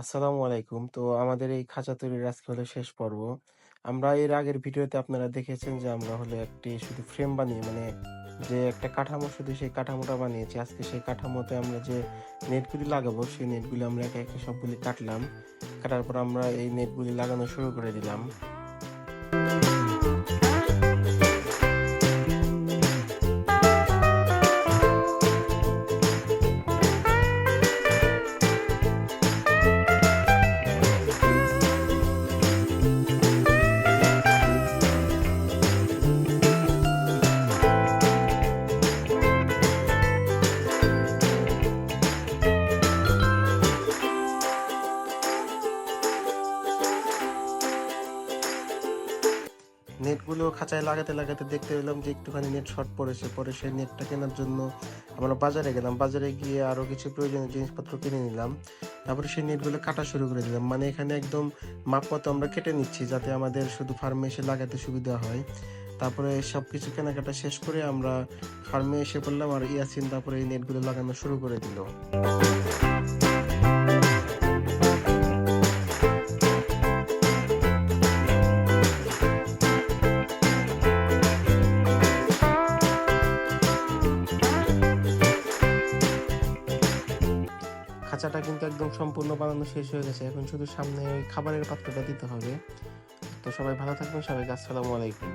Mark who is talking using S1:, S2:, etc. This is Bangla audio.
S1: আসসালামু আলাইকুম। তো আমাদের এই খাঁচা তৈরির আজকে হলো শেষ পর্ব। আমরা এর আগের ভিডিওতে আপনারা দেখেছেন যে আমরা হলো একটি শুধু ফ্রেম বানিয়ে যে একটা কাঠামো শুধু সেই কাঠামোটা বানিয়েছি। আজকে সেই কাঠামোতে আমরা যে নেটগুলি লাগাবো সেই নেটগুলি আমরা একে, একে সবগুলি কাটলাম। কাটার পর আমরা এই নেটগুলি লাগানো শুরু করে দিলাম। নেটগুলো খাঁচায় লাগাতে, লাগাতে দেখতে পেলাম যে একটুখানি নেট শর্ট পড়েছে। পরে সেই নেটটা কেনার জন্য আমরা বাজারে গেলাম। বাজারে গিয়ে আরো কিছু প্রয়োজনীয় জিনিসপত্র কিনে নিলাম। তারপরে সেই নেটগুলো কাটা শুরু করে দিলাম। মানে এখানে একদম মাপ মতো আমরা কেটে নিচ্ছি যাতে আমাদের শুধু ফার্মে এসে লাগাতে সুবিধা হয়। তারপরে সবকিছু কেনাকাটা শেষ করে আমরা ফার্মে এসে পড়লাম আর ইয়াসিন তারপরে এই নেটগুলো লাগানো শুরু করে দিল। খাঁচাটা কিন্তু একদম সম্পূর্ণ বানানো শেষ হয়ে গেছে। এখন শুধু সামনে ওই খাবারের পাত্রটা দিতে হবে। তো সবাই ভালো থাকবেন। সবাইকে আসসালামু আলাইকুম।